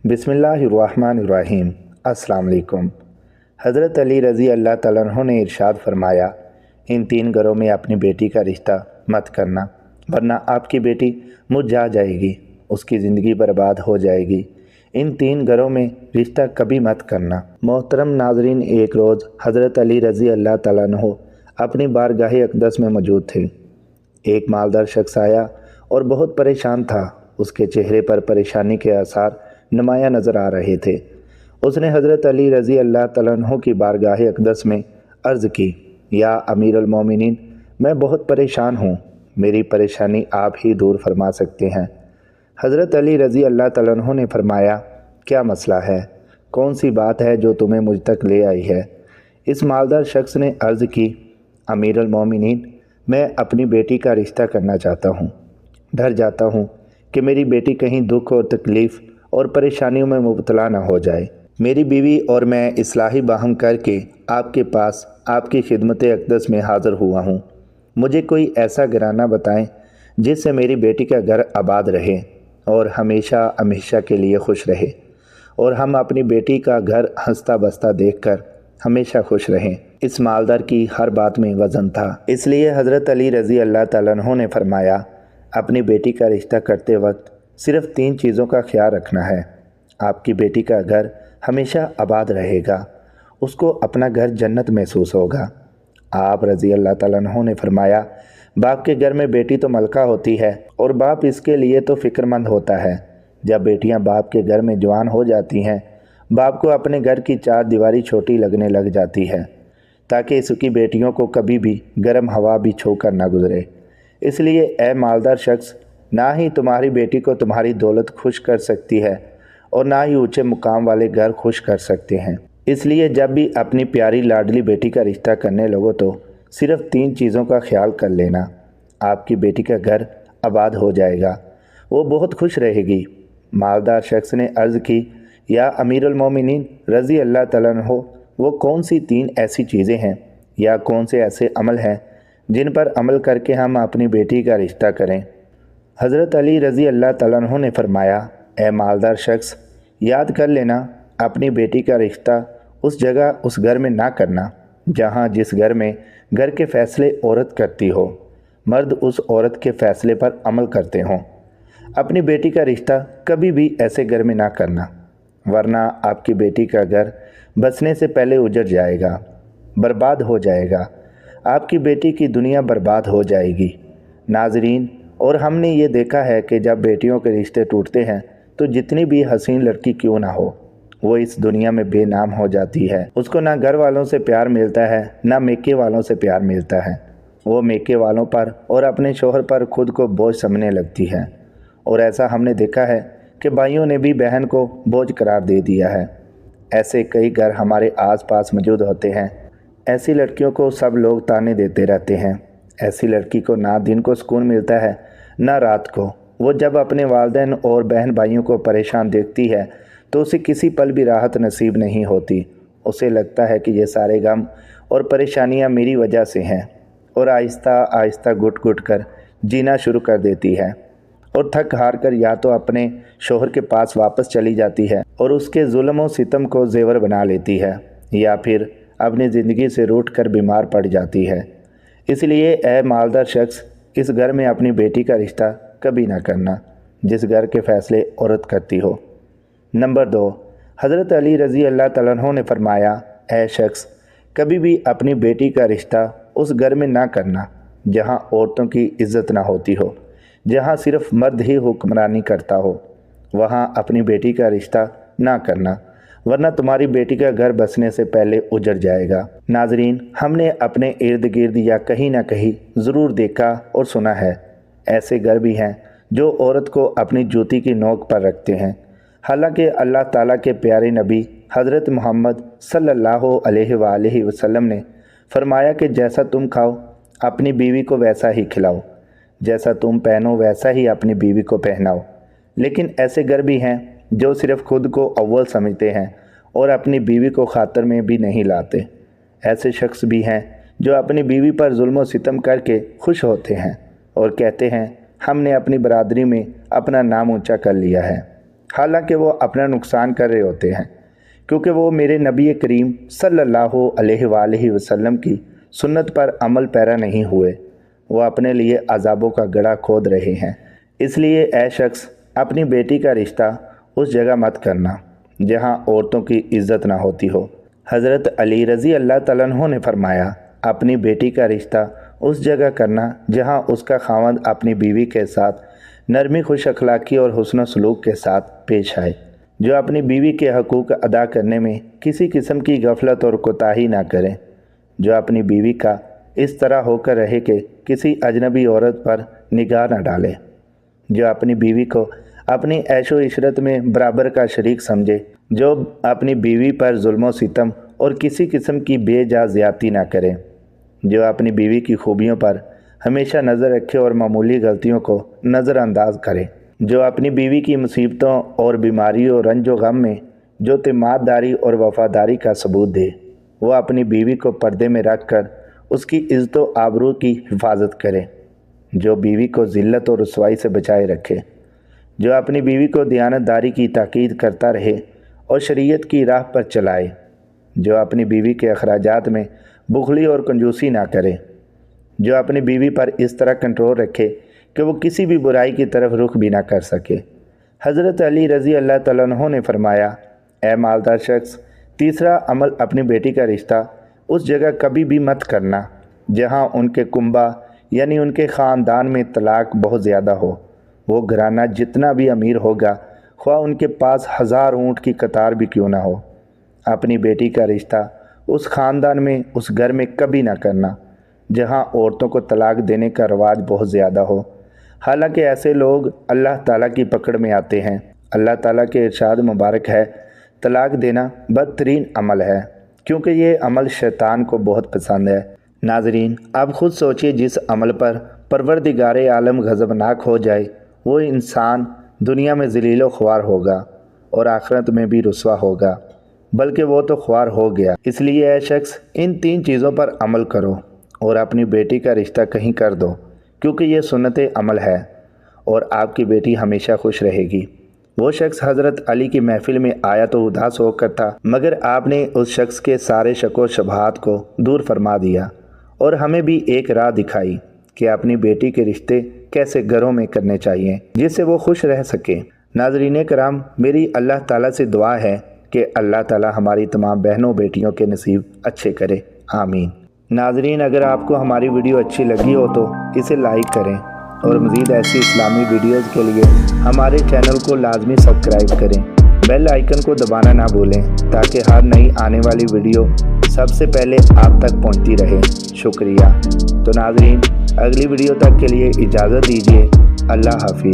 बिस्मिल्लाहिर्रहमानिर्रहीम। अस्सलाम वालेकुम। हज़रत अली रज़ी अल्लाह तआला अन्हु ने इरशाद फरमाया, इन 3 घरों में अपनी बेटी का रिश्ता मत करना, वरना आपकी बेटी मुरझा जाएगी, उसकी ज़िंदगी बर्बाद हो जाएगी। इन 3 घरों में रिश्ता कभी मत करना। मोहतरम नाज़रीन, एक रोज़ हज़रत अली रज़ी अल्लाह तआला अन्हु अपनी बारगाह अक़दस में मौजूद थे। एक मालदार शख्स आया और बहुत परेशान था। उसके चेहरे पर परेशानी के आसार नुमाया नज़र आ रहे थे। उसने हज़रत अली रज़ी अल्लाह तआला अन्हु की बारगाह अक़दस में अर्ज़ की, या अमीर अल मोमिनीन, मैं बहुत परेशान हूँ, मेरी परेशानी आप ही दूर फरमा सकते हैं। हज़रत अली रज़ी अल्लाह तआला अन्हु ने फरमाया, क्या मसला है, कौन सी बात है जो तुम्हें मुझ तक ले आई है। इस मालदार शख्स ने अर्ज़ की, अमीर अल मोमिनीन, मैं अपनी बेटी का रिश्ता करना चाहता हूँ। डर जाता हूँ कि मेरी बेटी कहीं दुख और तकलीफ़ और परेशानियों में मुब्तला ना हो जाए। मेरी बीवी और मैं इस्लाही बाहम करके आपके पास आपकी खिदमत अक़दस में हाज़िर हुआ हूँ। मुझे कोई ऐसा घराना बताएं जिससे मेरी बेटी का घर आबाद रहे और हमेशा हमेशा के लिए खुश रहे, और हम अपनी बेटी का घर हंसता बसता देखकर हमेशा खुश रहें। इस मालदार की हर बात में वज़न था, इसलिए हज़रत अली रज़ी अल्लाह तआला अन्हु ने फरमाया, अपनी बेटी का रिश्ता करते वक्त सिर्फ़ 3 चीज़ों का ख्याल रखना है। आपकी बेटी का घर हमेशा आबाद रहेगा, उसको अपना घर जन्नत महसूस होगा। आप रज़ी अल्लाह तआला अन्हु ने फरमाया, बाप के घर में बेटी तो मलका होती है और बाप इसके लिए तो फ़िक्रमंद होता है। जब बेटियां बाप के घर में जवान हो जाती हैं, बाप को अपने घर की 4 दीवारी छोटी लगने लग जाती है, ताकि इसकी बेटियों को कभी भी गर्म हवा भी छू कर ना गुजरे। इसलिए ए मालदार शख्स, ना ही तुम्हारी बेटी को तुम्हारी दौलत खुश कर सकती है और ना ही ऊंचे मुकाम वाले घर खुश कर सकते हैं। इसलिए जब भी अपनी प्यारी लाडली बेटी का रिश्ता करने लगो तो सिर्फ़ 3 चीज़ों का ख्याल कर लेना। आपकी बेटी का घर आबाद हो जाएगा, वो बहुत खुश रहेगी। मालदार शख्स ने अर्ज़ की, या अमीर अल मोमिनीन रज़ी अल्लाह तआला अन्हु, वो कौन सी 3 ऐसी चीज़ें हैं या कौन से ऐसे अमल हैं जिन पर अमल करके हम अपनी बेटी का रिश्ता करें। हज़रत अली रज़ी अल्लाह तआला अन्हु ने फरमाया, ए मालदार शख्स, याद कर लेना, अपनी बेटी का रिश्ता उस जगह उस घर में ना करना जहाँ जिस घर में घर के फ़ैसले औरत करती हो, मर्द उस औरत के फ़ैसले पर अमल करते हों। अपनी बेटी का रिश्ता कभी भी ऐसे घर में ना करना, वरना आपकी बेटी का घर बसने से पहले उजड़ जाएगा, बर्बाद हो जाएगा। आपकी बेटी की दुनिया बर्बाद हो जाएगी। नाज़रीन, और हमने ये देखा है कि जब बेटियों के रिश्ते टूटते हैं तो जितनी भी हसीन लड़की क्यों ना हो, वो इस दुनिया में बेनाम हो जाती है। उसको ना घर वालों से प्यार मिलता है, ना मेके वालों से प्यार मिलता है। वो मेके वालों पर और अपने शोहर पर खुद को बोझ समझने लगती है, और ऐसा हमने देखा है कि भाइयों ने भी बहन को बोझ करार दे दिया है। ऐसे कई घर हमारे आसपास मौजूद होते हैं। ऐसी लड़कियों को सब लोग ताने देते रहते हैं। ऐसी लड़की को ना दिन को सुकून मिलता है ना रात को। वो जब अपने वालिदैन और बहन भाइयों को परेशान देखती है तो उसे किसी पल भी राहत नसीब नहीं होती। उसे लगता है कि ये सारे गम और परेशानियां मेरी वजह से हैं, और आहिस्ता आहिस्ता घुट घुट कर जीना शुरू कर देती है, और थक हार कर या तो अपने शोहर के पास वापस चली जाती है और उसके जुल्म और सितम को जेवर बना लेती है, या फिर अपनी ज़िंदगी से रूठ कर बीमार पड़ जाती है। इसलिए ए मालदार शख्स, इस घर में अपनी बेटी का रिश्ता कभी ना करना जिस घर के फ़ैसले औरत करती हो। नंबर 2, हज़रत अली रज़ी अल्लाह तआला अन्हु ने फरमाया, ए शख्स, कभी भी अपनी बेटी का रिश्ता उस घर में ना करना जहाँ औरतों की इज़्ज़त ना होती हो, जहाँ सिर्फ़ मर्द ही हुक्मरानी करता हो। वहाँ अपनी बेटी का रिश्ता ना करना, वरना तुम्हारी बेटी का घर बसने से पहले उजड़ जाएगा। नाजरीन, हमने अपने इर्द गिर्द या कहीं ना कहीं ज़रूर देखा और सुना है, ऐसे घर भी हैं जो औरत को अपनी जूती की नोक पर रखते हैं। हालांकि अल्लाह ताला के प्यारे नबी हज़रत मोहम्मद सल्लल्लाहु अलैहि वसल्लम ने फरमाया कि जैसा तुम खाओ अपनी बीवी को वैसा ही खिलाओ, जैसा तुम पहनो वैसा ही अपनी बीवी को पहनाओ। लेकिन ऐसे घर भी हैं जो सिर्फ़ खुद को अव्वल समझते हैं और अपनी बीवी को खातर में भी नहीं लाते। ऐसे शख्स भी हैं जो अपनी बीवी पर जुल्म और सितम करके खुश होते हैं और कहते हैं हमने अपनी बरादरी में अपना नाम ऊंचा कर लिया है। حالانکہ وہ اپنا نقصان کر رہے ہوتے ہیں، کیونکہ وہ میرے نبی کریم صلی اللہ علیہ وآلہ وسلم کی سنت پر عمل پیرا نہیں ہوئے۔ وہ اپنے لیے عذابوں کا گڑھا کھود رہے ہیں۔ اس لیے اے شخص، اپنی بیٹی کا رشتہ اس جگہ مت کرنا جہاں عورتوں کی عزت نہ ہوتی ہو۔ حضرت علی رضی اللہ تعالیٰ عنہ نے فرمایا، اپنی بیٹی کا رشتہ اس جگہ کرنا جہاں اس کا خاوند اپنی بیوی کے ساتھ نرمی، خوش اخلاقی اور حسن و سلوک کے ساتھ پیش آئے، جو اپنی بیوی کے حقوق ادا کرنے میں کسی قسم کی غفلت اور کوتاہی نہ کرے، جو اپنی بیوی کا اس طرح ہو کر رہے کہ کسی اجنبی عورت پر نگاہ نہ ڈالے، جو اپنی بیوی کو اپنی عیش و عشرت میں برابر کا شریک سمجھے، جو اپنی بیوی پر ظلم و ستم اور کسی قسم کی بے جا زیادتی نہ کرے، جو اپنی بیوی کی خوبیوں پر ہمیشہ نظر رکھے اور معمولی غلطیوں کو نظر انداز کرے، جو اپنی بیوی کی مصیبتوں اور بیماریوں اور رنج و غم میں جو اعتماد داری اور وفاداری کا ثبوت دے، وہ اپنی بیوی کو پردے میں رکھ کر اس کی عزت و آبرو کی حفاظت کرے، جو بیوی کو ذلت اور رسوائی سے بچائے رکھے، جو اپنی بیوی کو دیانت داری کی تاکید کرتا رہے اور شریعت کی راہ پر چلائے، جو اپنی بیوی کے اخراجات میں بخلی اور کنجوسی نہ کرے، جو اپنی بیوی پر اس طرح کنٹرول رکھے کہ وہ کسی بھی برائی کی طرف رخ بھی نہ کر سکے۔ حضرت علی رضی اللہ تعالیٰ عنہ نے فرمایا، اے مالدار شخص، تیسرا عمل اپنی بیٹی کا رشتہ اس جگہ کبھی بھی مت کرنا جہاں ان کے کنبہ یعنی ان کے خاندان میں طلاق بہت زیادہ ہو۔ وہ گھرانہ جتنا بھی امیر ہوگا، خواہ ان کے پاس 1000 اونٹ کی قطار بھی کیوں نہ ہو، اپنی بیٹی کا رشتہ اس خاندان میں، اس گھر میں کبھی نہ کرنا جہاں عورتوں کو طلاق دینے کا رواج بہت زیادہ ہو۔ حالانکہ ایسے لوگ اللہ تعالیٰ کی پکڑ میں آتے ہیں۔ اللہ تعالیٰ کے ارشاد مبارک ہے، طلاق دینا بدترین عمل ہے، کیونکہ یہ عمل شیطان کو بہت پسند ہے۔ ناظرین، آپ خود سوچئے، جس عمل پر پروردگار عالم غضبناک ہو جائے، وہ انسان دنیا میں ذلیل و خوار ہوگا اور آخرت میں بھی رسوا ہوگا، بلکہ وہ تو خوار ہو گیا۔ اس لیے اے شخص، ان 3 چیزوں پر عمل کرو اور اپنی بیٹی کا رشتہ کہیں کر دو، کیونکہ یہ سنت عمل ہے اور آپ کی بیٹی ہمیشہ خوش رہے گی۔ وہ شخص حضرت علی کی محفل میں آیا تو اداس ہو کر تھا، مگر آپ نے اس شخص کے سارے شک و شبہات کو دور فرما دیا اور ہمیں بھی ایک راہ دکھائی کہ اپنی بیٹی کے رشتے کیسے گھروں میں کرنے چاہیے جس سے وہ خوش رہ سکے۔ ناظرین کرام، میری اللہ تعالیٰ سے دعا ہے کہ اللہ تعالیٰ ہماری تمام بہنوں بیٹیوں کے نصیب اچھے کرے، آمین۔ ناظرین، اگر آپ کو ہماری ویڈیو اچھی لگی ہو تو اسے لائک کریں اور مزید ایسی اسلامی ویڈیوز کے لیے ہمارے چینل کو لازمی سبسکرائب کریں، بیل آئیکن کو دبانا نہ بھولیں تاکہ ہر نئی آنے والی ویڈیو سب سے پہلے آپ تک پہنچتی رہے۔ شکریہ۔ تو ناظرین، اگلی ویڈیو تک کے لیے اجازت دیجیے۔ اللہ حافظ۔